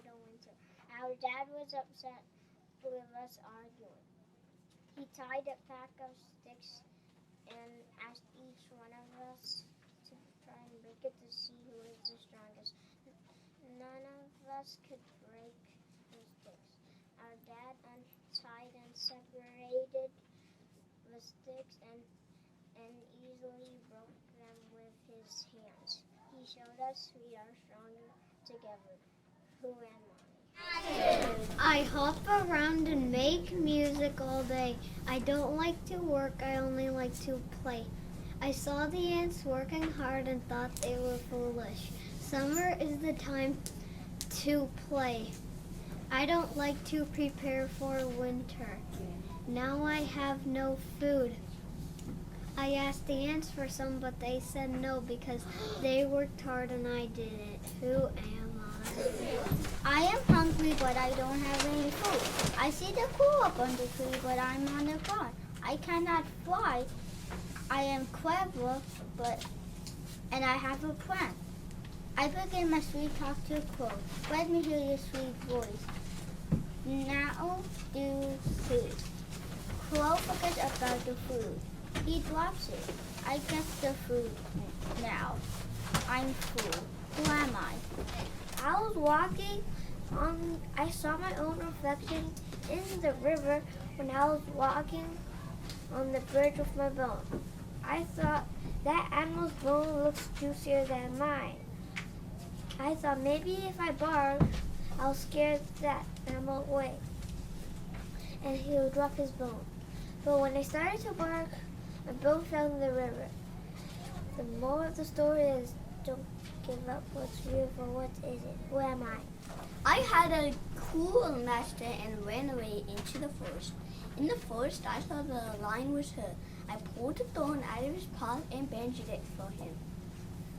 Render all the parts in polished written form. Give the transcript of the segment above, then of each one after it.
the winter. Our dad was upset with us arguing. He tied a pack of sticks and asked each one of us to try and break it to see who is the strongest. None of us could break the sticks. Our dad untied and separated the sticks and easily broke them with his hands. He showed us we are stronger together. Who am I hop around and make music all day. I don't like to work, I only like to play. I saw the ants working hard and thought they were foolish. Summer is the time to play. I don't like to prepare for winter. Now I have no food. I asked the ants for some, but they said no because they worked hard and I didn't. Who am I am hungry, but I don't have any food. I see the cool up on the tree, but I'm on the ground. I cannot fly. I am clever, and I have a plan. I begin my sweet talk to Crow. Let me hear your sweet voice. Now do food. Crow forgets about the food. He drops it. I get the food now. I'm full. Who am I? I was walking I saw my own reflection in the river when I was walking on the bridge with my bone. I thought that animal's bone looks juicier than mine. I thought maybe if I bark, I'll scare that animal away and he'll drop his bone. But when I started to bark, my bone fell in the river. The moral of the story is don't give up what's real for what isn't. Who am I? I had a cool master and ran away into the forest. In the forest, I saw the lion was hurt. I pulled a thorn out of his paw and bandaged it for him.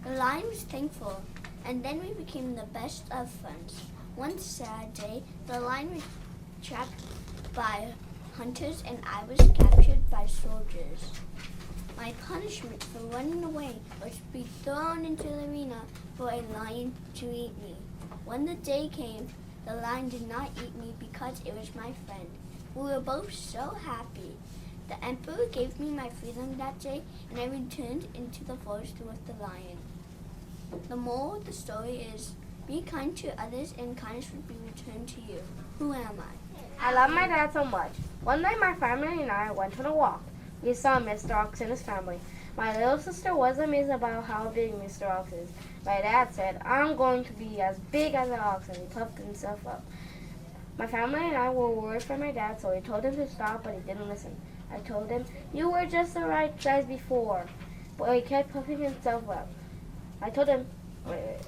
The lion was thankful, and then we became the best of friends. One sad day, the lion was trapped by hunters and I was captured by soldiers. My punishment for running away was to be thrown into the arena for a lion to eat me. When the day came, the lion did not eat me because it was my friend. We were both so happy. The emperor gave me my freedom that day, and I returned into the forest with the lion. The moral of the story is, be kind to others and kindness will be returned to you. Who am I? I love my dad so much. One night my family and I went on a walk. We saw Mr. Ox and his family. My little sister was amazed about how big Mr. Ox is. My dad said, I'm going to be as big as an ox, and he puffed himself up. My family and I were worried for my dad, so we told him to stop, but he didn't listen. I told him, you were just the right size before. But he kept puffing himself up. I told him, wait.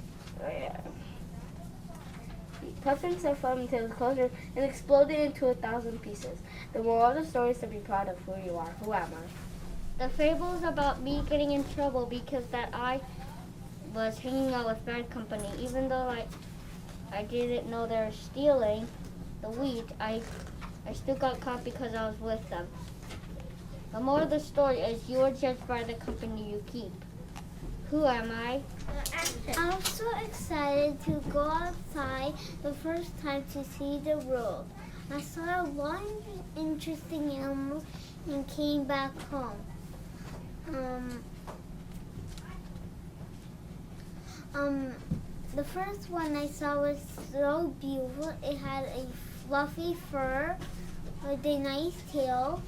He puffed himself up until it was closer and exploded into 1,000 pieces. The moral of the story is to be proud of who you are. Who am I? The fable is about me getting in trouble because that I was hanging out with bad company. Even though I didn't know they were stealing the wheat, I still got caught because I was with them. The moral of the story is you are judged by the company you keep. Who am I? I'm so excited to go outside the first time to see the world. I saw a lot of interesting animals and came back home. The first one I saw was so beautiful. It had a fluffy fur with a nice tail.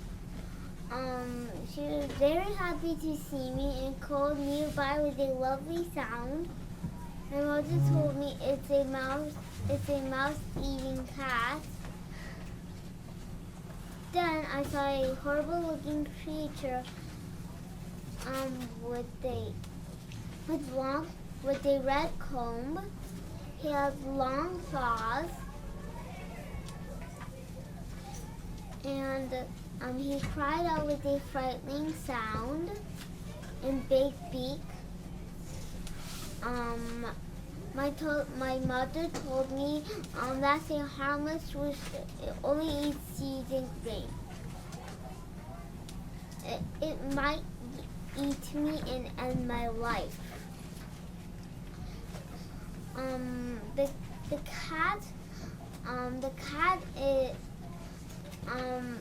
She was very happy to see me and called nearby with a lovely sound. My mother told me it's a mouse eating cat. Then I saw a horrible looking creature with a red comb. He had long claws and he cried out with a frightening sound and big beak. My mother told me that's a harmless rooster. It only eats seeds and grain. It might eat me and end my life. The cat is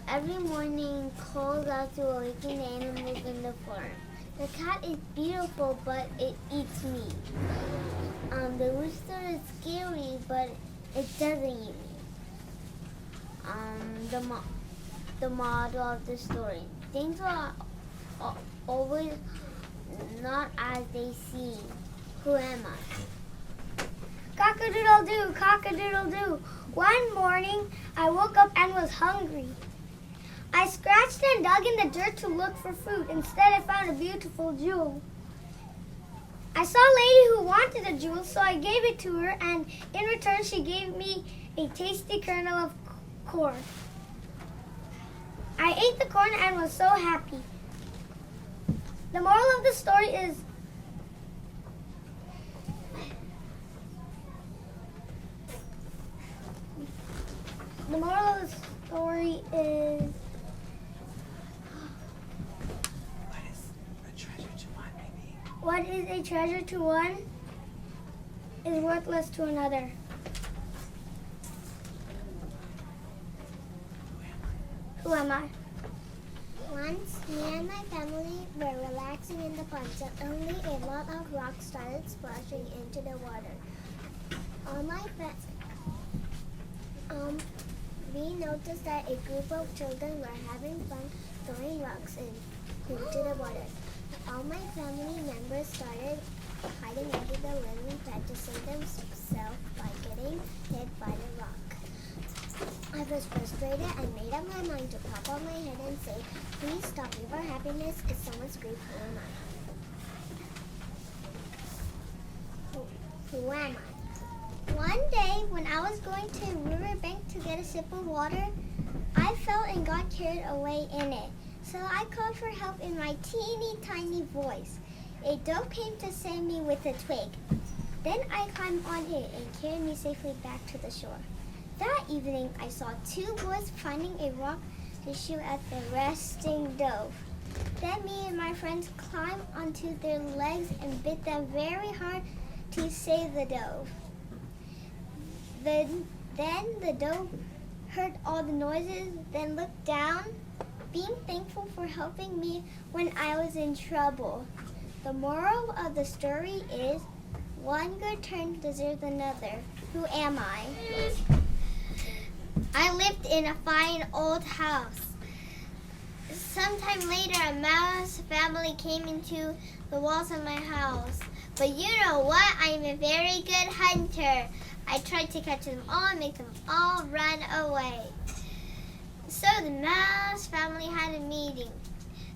every morning calls out to awaken the animals in the farm. The cat is beautiful, but it eats meat. The rooster is scary, but it doesn't eat meat. The model of the story. Things are always not as they seem. Who am I? Cock-a-doodle-doo, cock-a-doodle-doo. One morning, I woke up and was hungry. I scratched and dug in the dirt to look for food. Instead, I found a beautiful jewel. I saw a lady who wanted a jewel, so I gave it to her, and in return, she gave me a tasty kernel of corn. I ate the corn and was so happy. The moral of the story is what is a treasure to one is worthless to another. Who am I? Once, me and my family were relaxing in the pond, suddenly a lot of rocks started splashing into the water. All my friends, we noticed that a group of children were having fun throwing rocks into the water. All my family members started hiding under the lily pad to save themselves by getting hit by the rock. I was frustrated and made up my mind to pop on my head and say, "Please stop. Your happiness is someone's grief. Who am I? One day, when I was going to a riverbank to get a sip of water, I fell and got carried away in it. So I called for help in my teeny tiny voice. A dove came to save me with a twig. Then I climbed on it and carried me safely back to the shore. That evening, I saw two boys finding a rock to shoot at the resting dove. Then me and my friends climbed onto their legs and bit them very hard to save the dove. Then the dove heard all the noises, then looked down, being thankful for helping me when I was in trouble. The moral of the story is, one good turn deserves another. Who am I? I lived in a fine old house. Sometime later, a mouse family came into the walls of my house. But you know what? I'm a very good hunter. I tried to catch them all and make them all run away. So the mouse family had a meeting.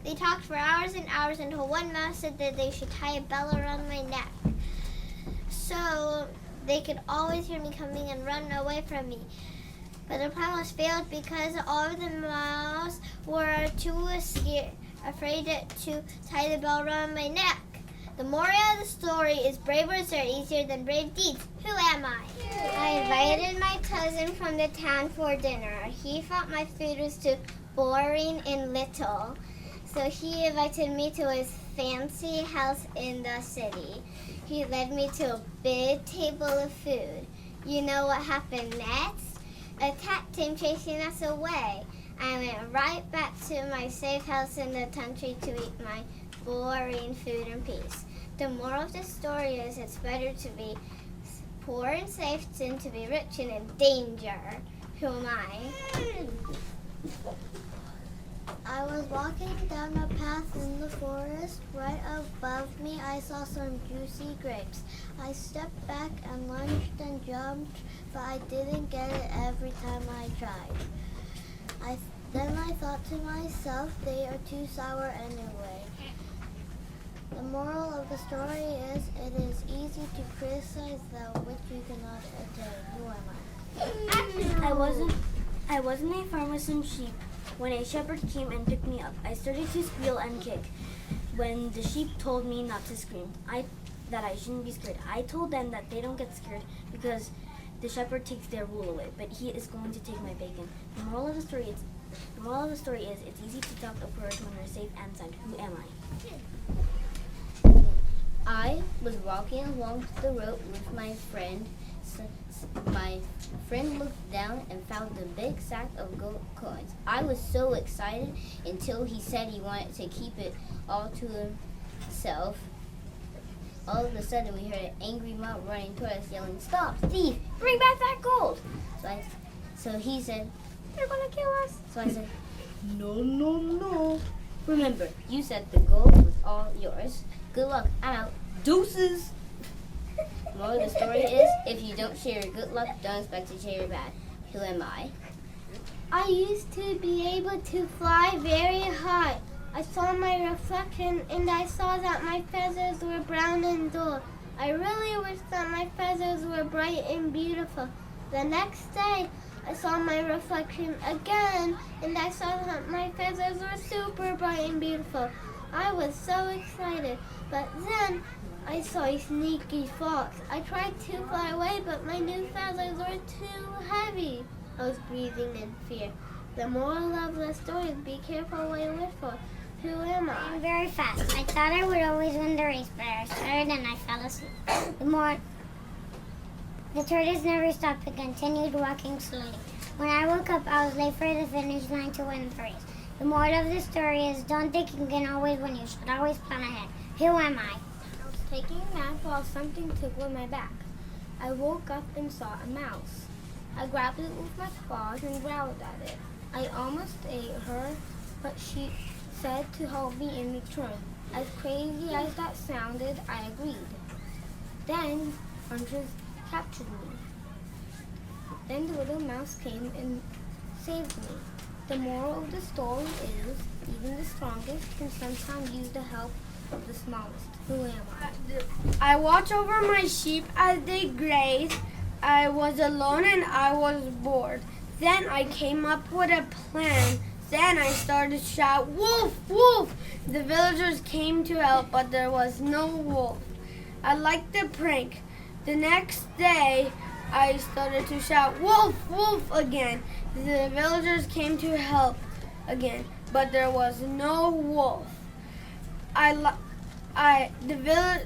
They talked for hours and hours until one mouse said that they should tie a bell around my neck so they could always hear me coming and run away from me. But the plan was failed because all of the mouse were too afraid to tie the bell around my neck. The moral of the story is brave words are easier than brave deeds. Who am I? I invited my cousin from the town for dinner. He thought my food was too boring and little, so he invited me to his fancy house in the city. He led me to a big table of food. You know what happened next? A cat came chasing us away. I went right back to my safe house in the country to eat my boring food in peace. The moral of the story is it's better to be poor and safe than to be rich and in danger. Who am I? I was walking down a path in the forest. Right above me, I saw some juicy grapes. I stepped back and lunged and jumped, but I didn't get it every time I tried. Then I thought to myself, they are too sour anyway. The moral of the story is, it is easy to criticize that which you cannot attain. Who am I wasn't a farm with some sheep when a shepherd came and picked me up. I started to squeal and kick when the sheep told me not to scream, that I shouldn't be scared. I told them that they don't get scared because the shepherd takes their wool away, but he is going to take my bacon. The moral of the story is it's easy to talk a word when you're safe and sound. Who am I? I was walking along the road with my friend My friend looked down and found a big sack of gold coins. I was so excited until he said he wanted to keep it all to himself. All of a sudden, we heard an angry mob running toward us, yelling, "Stop, thief! Bring back that gold!" So he said, "They're gonna kill us." So I said, No. Remember, you said the gold was all yours. Good luck. I'm out. Deuces. Moral of the story is, if you don't share your good luck, don't expect to share your bad. Who am I? I used to be able to fly very high. I saw my reflection and I saw that my feathers were brown and dull. I really wish that my feathers were bright and beautiful. The next day, I saw my reflection again and I saw that my feathers were super bright and beautiful. I was so excited, but then I saw a sneaky fox. I tried to fly away, but my new feathers were too heavy. I was breathing in fear. The moral of the story is be careful what you wish for. Who am I? I'm very fast. I thought I would always win the race, but I started and I fell asleep. The tortoise never stopped but continued walking slowly. When I woke up, I was late for the finish line to win the race. The moral of the story is don't think you can always win. You should always plan ahead. Who am I? I was taking a nap while something tickled my back. I woke up and saw a mouse. I grabbed it with my claws and growled at it. I almost ate her, but she said to help me in return. As crazy as that sounded, I agreed. Then hunters captured me. Then the little mouse came and saved me. The moral of the story is even the strongest can sometimes use the help of the smallest. Who am I? I watch over my sheep as they graze. I was alone and I was bored. Then I came up with a plan. Then I started to shout, "Wolf, wolf!" The villagers came to help, but there was no wolf. I liked the prank. The next day, I started to shout, "Wolf, wolf!" again. The villagers came to help again, but there was no wolf.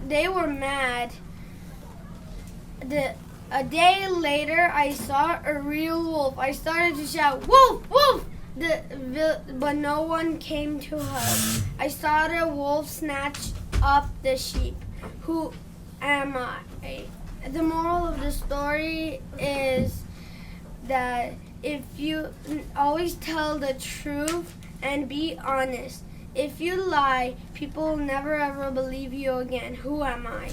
They were mad. A day later, I saw a real wolf. I started to shout, "Wolf, wolf!" But no one came to help. I saw the wolf snatch up the sheep. Who am I? The moral of the story is that if you always tell the truth and be honest, if you lie, people will never ever believe you again. Who am I?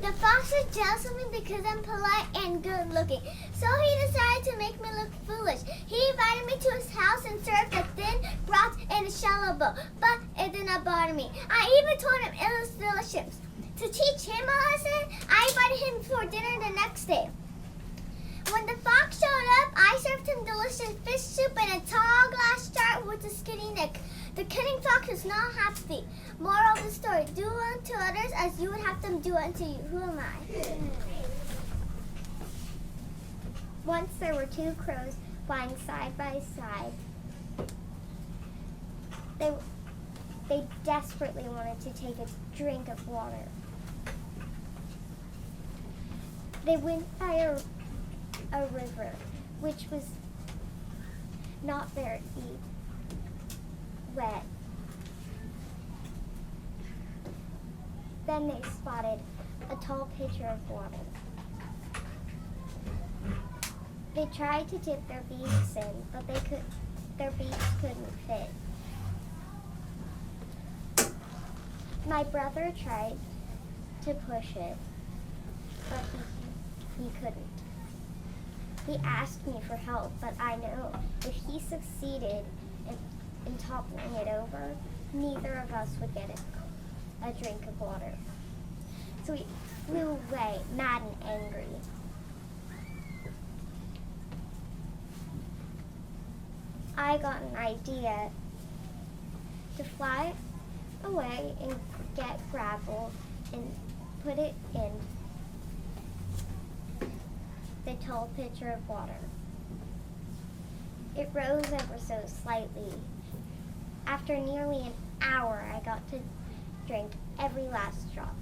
The fox is jealous of me because I'm polite and good looking. So he decided to make me look foolish. He invited me to his house and served a thin broth and a shallow bowl. But it did not bother me. I even told him it was delicious. To teach him a lesson, I invited him for dinner the next day. When the fox showed up, I served him delicious fish soup in a tall glass jar with a skinny neck. The cunning fox was not happy. Moral of the story, do unto others as you would have them do unto you. Who am I? Once there were two crows flying side by side. They desperately wanted to take a drink of water. They went by a river, which was not very wet. Then they spotted a tall pitcher of water. They tried to dip their beaks in, but their beaks couldn't fit. My brother tried to push it, but he couldn't. He asked me for help, but I know if he succeeded in toppling it over, neither of us would get a drink of water. So we flew away, mad and angry. I got an idea to fly away and get gravel and put it in the tall pitcher of water. It rose ever so slightly. After nearly an hour, I got to drink every last drop.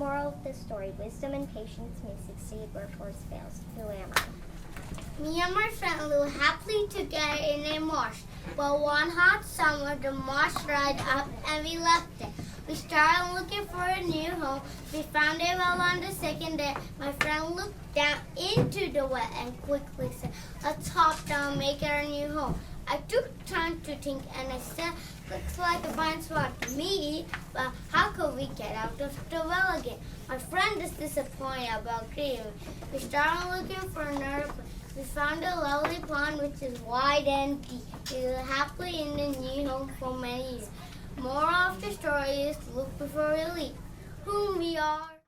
Moral of the story, wisdom and patience may succeed where force fails. Who am I? Me and my friend lived happily together in a marsh. But one hot summer, the marsh dried up and we left it. We started looking for a new home. We found a well on the second day. My friend looked down into the well and quickly said, "Let's hop down, make our new home." I took time to think and I said, "Looks like a fine spot to me, but how could we get out of the well again?" My friend is disappointed about creating. We started looking for another place. We found a lovely pond which is wide and deep. We lived happily in the new home for many years. Moral of the story is look before you leap. Whom we are.